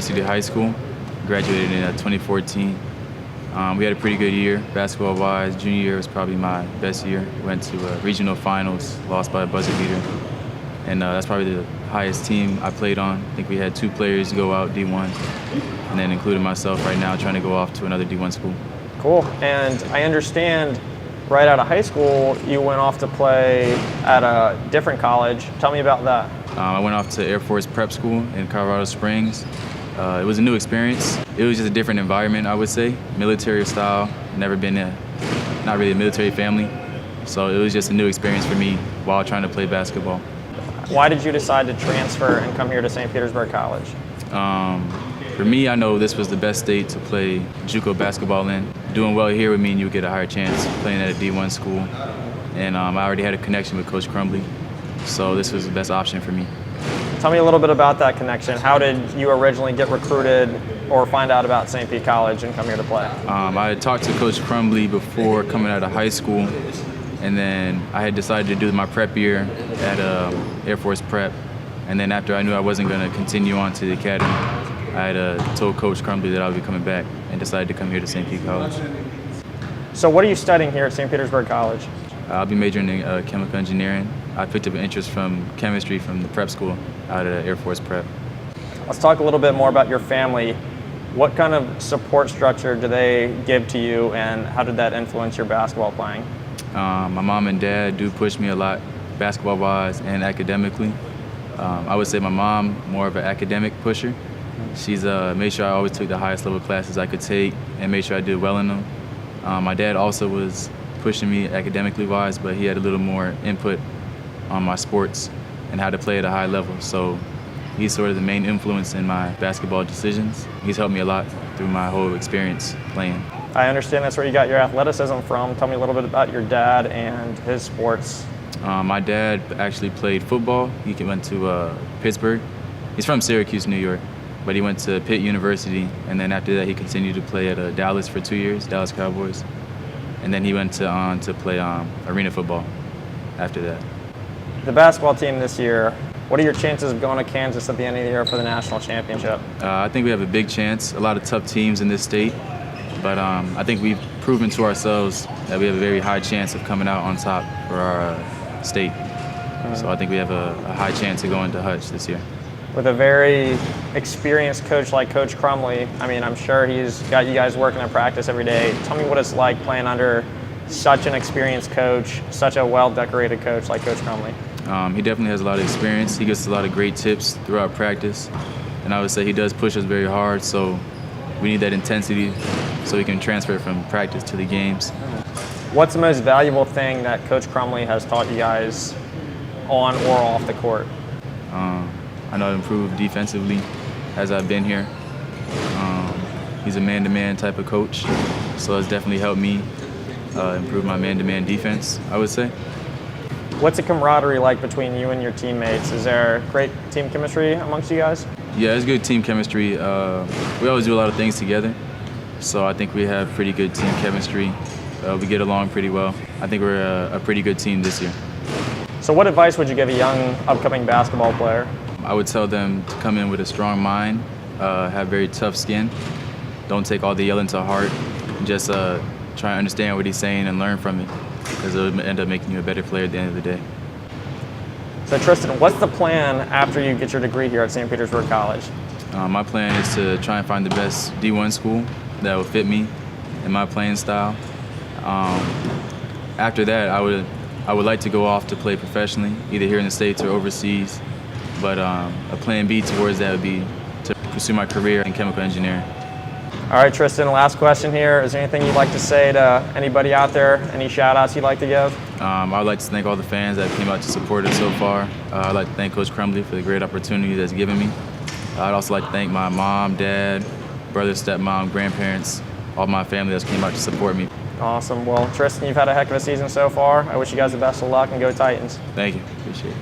University High School. Graduated in 2014. We had a pretty good year, basketball-wise. Junior year was probably my best year. Went to regional finals, lost by a buzzer beater. And that's probably the highest team I played on. I think we had 2 players go out D1, and then including myself right now trying to go off to another D1 school. Cool. And I understand right out of high school, you went off to play at a different college. Tell me about that. I went off to Air Force Prep School in Colorado Springs. It was a new experience. It was just a different environment, I would say. Military style, never been not really a military family. So it was just a new experience for me while trying to play basketball. Why did you decide to transfer and come here to St. Petersburg College? For me, I know this was the best state to play JUCO basketball in. Doing well here would mean you would get a higher chance playing at a D1 school. And I already had a connection with Coach Crumley, so this was the best option for me. Tell me a little bit about that connection. How did you originally get recruited or find out about St. Pete College and come here to play? I had talked to Coach Crumley before coming out of high school, and then I had decided to do my prep year at Air Force Prep. And then after I knew I wasn't going to continue on to the academy, I had told Coach Crumley that I would be coming back and decided to come here to St. Pete College. So what are you studying here at St. Petersburg College? I'll be majoring in chemical engineering. I picked up an interest from chemistry from the prep school out of Air Force Prep. Let's talk a little bit more about your family. What kind of support structure do they give to you, and how did that influence your basketball playing? My mom and dad do push me a lot, basketball-wise and academically. I would say my mom, more of an academic pusher. She's made sure I always took the highest level classes I could take and made sure I did well in them. My dad also was pushing me academically wise, but he had a little more input on my sports and how to play at a high level. So he's sort of the main influence in my basketball decisions. He's helped me a lot through my whole experience playing. I understand that's where you got your athleticism from. Tell me a little bit about your dad and his sports. My dad actually played football. He went to Pittsburgh. He's from Syracuse, New York, but he went to Pitt University, and then after that he continued to play at Dallas for 2 years, Dallas Cowboys. And then he went on to play arena football after that. The basketball team this year, what are your chances of going to Kansas at the end of the year for the national championship? I think we have a big chance. A lot of tough teams in this state, but I think we've proven to ourselves that we have a very high chance of coming out on top for our state. So I think we have a high chance of going to Hutch this year. With a very experienced coach like Coach Crumley, I mean, I'm sure he's got you guys working at practice every day. Tell me what it's like playing under such an experienced coach, such a well-decorated coach like Coach Crumley. He definitely has a lot of experience. He gets a lot of great tips throughout practice. And I would say he does push us very hard, so we need that intensity so we can transfer from practice to the games. What's the most valuable thing that Coach Crumley has taught you guys on or off the court? I know I've improved defensively as I've been here. He's a man-to-man type of coach, so it's definitely helped me improve my man-to-man defense, I would say. What's the camaraderie like between you and your teammates? Is there great team chemistry amongst you guys? Yeah, it's good team chemistry. We always do a lot of things together, so I think we have pretty good team chemistry. We get along pretty well. I think we're a pretty good team this year. So what advice would you give a young upcoming basketball player? I would tell them to come in with a strong mind, have very tough skin. Don't take all the yelling to heart. Just try and understand what he's saying and learn from it, because it'll end up making you a better player at the end of the day. So Tristan, what's the plan after you get your degree here at St. Petersburg College? My plan is to try and find the best D1 school that will fit me and my playing style. After that, I would like to go off to play professionally, either here in the States or overseas. But a plan B towards that would be to pursue my career in chemical engineering. All right, Tristan, last question here. Is there anything you'd like to say to anybody out there? Any shout-outs you'd like to give? I would like to thank all the fans that came out to support us so far. I'd like to thank Coach Crumley for the great opportunity that's given me. I'd also like to thank my mom, dad, brother, stepmom, grandparents, all my family that came out to support me. Awesome. Well, Tristan, you've had a heck of a season so far. I wish you guys the best of luck, and go Titans. Thank you. Appreciate it.